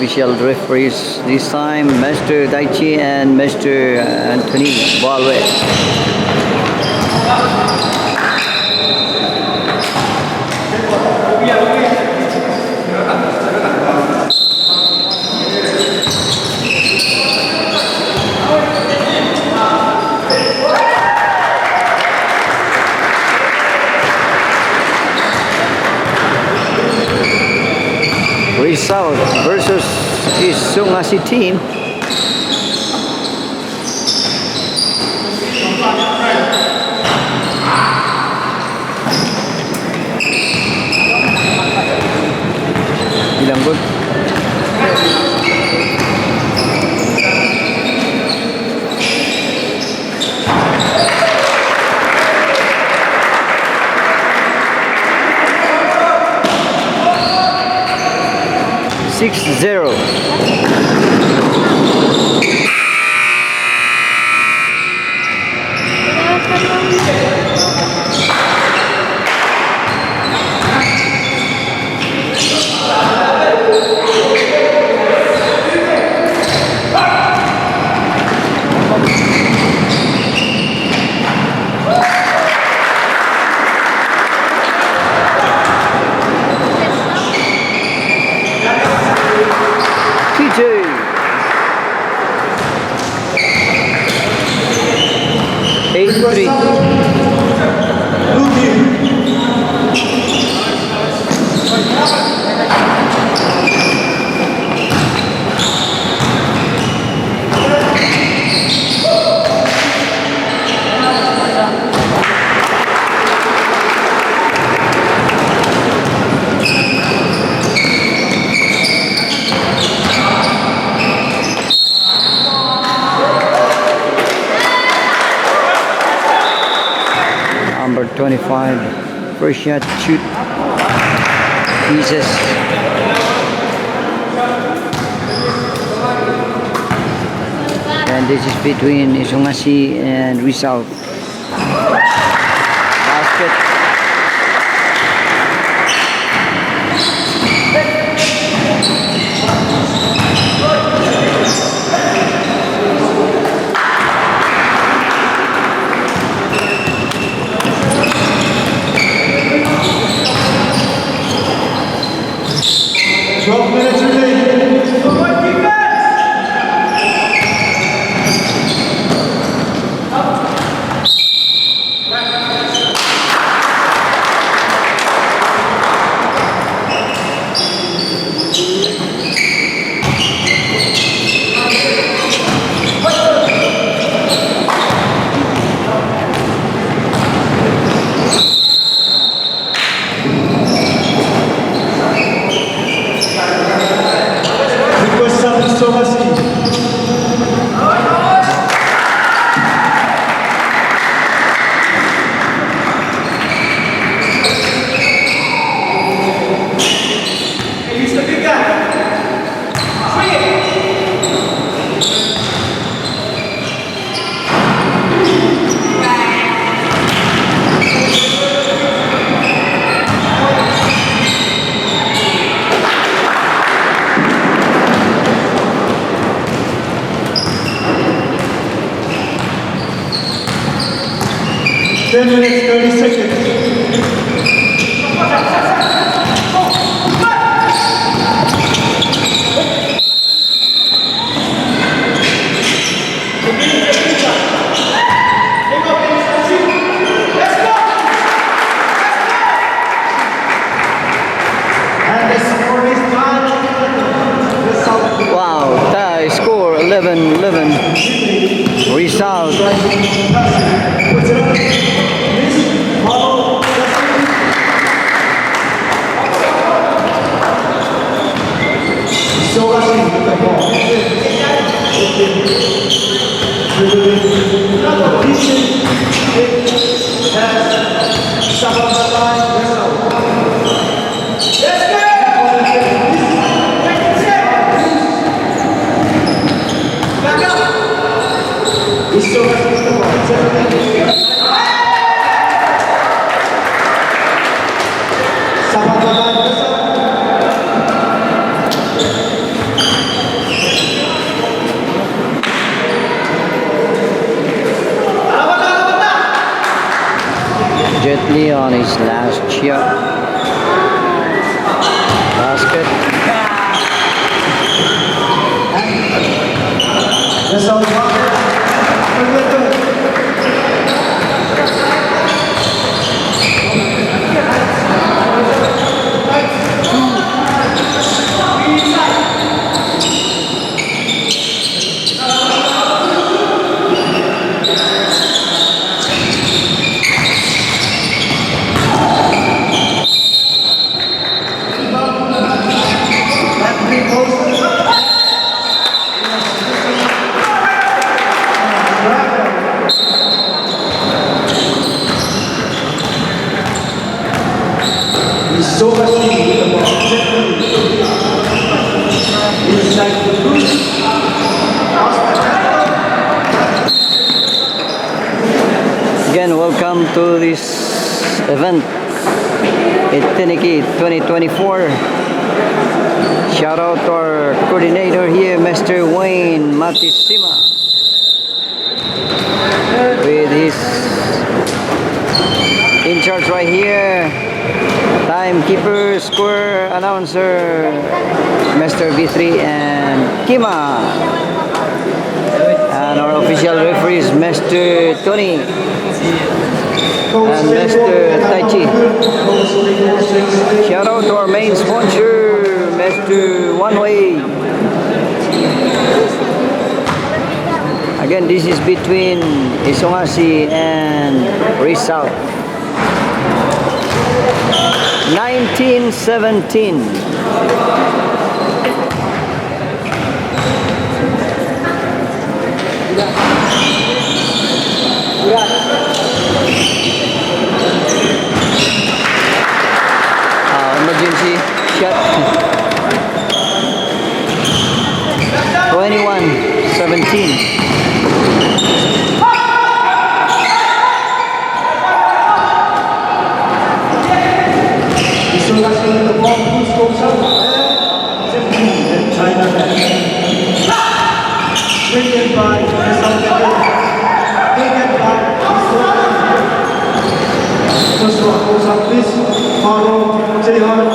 official referees this time, Mr. Daichi and Mr. Anthony Balwe. South versus Isungasi team. Ilang good? Six zero. Number 25, first shot, shoot, pieces. And this is between Isungasi and Rizal. Basket. Minutes, 30 seconds. Wow, tie score 11-11. Result. Anthony on his last shot. Basket. That's all. So much with the ball. Inside the booth. Again, welcome to this event at Teniki 2024. Shout out to our coordinator here, Mr. Wayne Matisima, with his in charge right here, timekeeper, score announcer, Mr. B3 and Kima, and our official referees, Mr. Tony and Mr. Taichi. Shout out to our main sponsor, Mr. One Way. Again, this is between Isongasi and Rizal. 1917. Emergency shot. 21-17. So that's when the ball goes up. 17 and China back. Taken by South Africa. Taken by first one goes up, please. Faro, Jahan.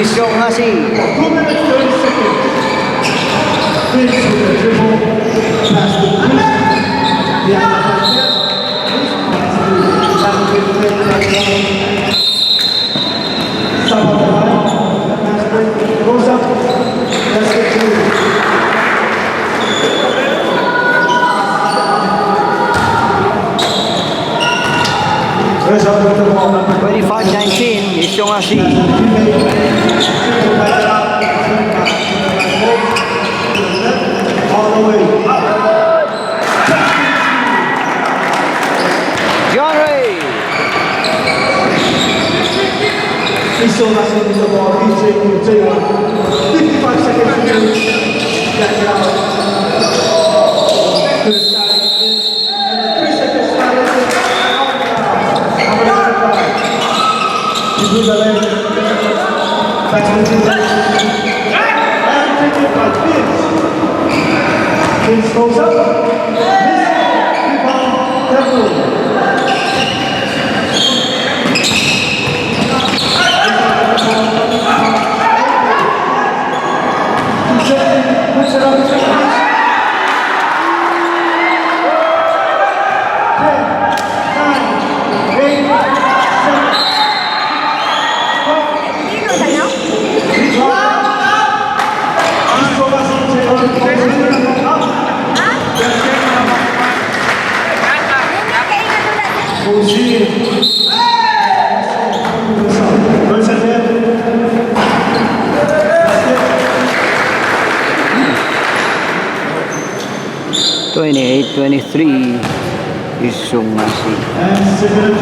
Isongasi. 2 minutes 30 seconds. Finish with the dribble. Pass to Chris. Behind the basket. Pass to Some of the line. Pass break. Goes up. Basket 2. Result of the ball. 25-19. Isongasi. All the way. John Ray. He's still not seeing the ball. He's taking 55 seconds to go. Back it out. Good side. 3 seconds silence. He blew the leg. Back to the leg. And taken by Vince. Vince goes up. Miss. Rebound. Devil. Push it up. 10, 9, 8, 28-23. Isongasi. and 7,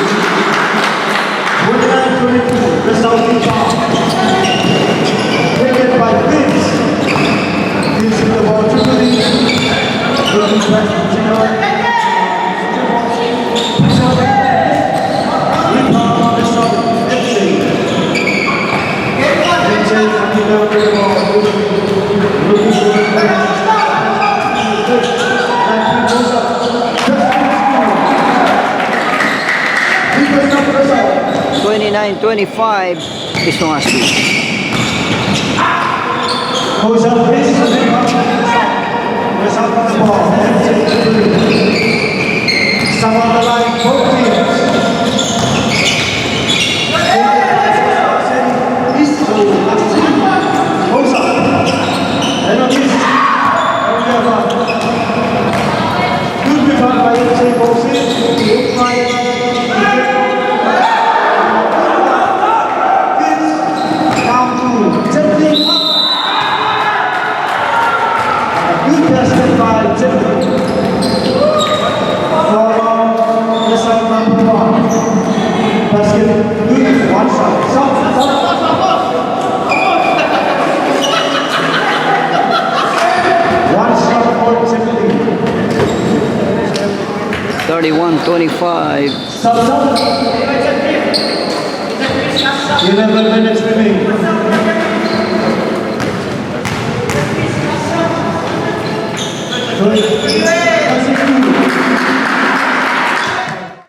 10. 31-25, Isongaspi. Goes up, this is the big one. Goes up on the ball. Some on the line, both teams. East goes up. Then on East. Good rebound by FC Boxing. Down to 10. Good basket by Jeffrey. For result number 1. Basket good, one shot. One shot for Jeffrey. 31-25. Stop. 11 minutes remaining. Good.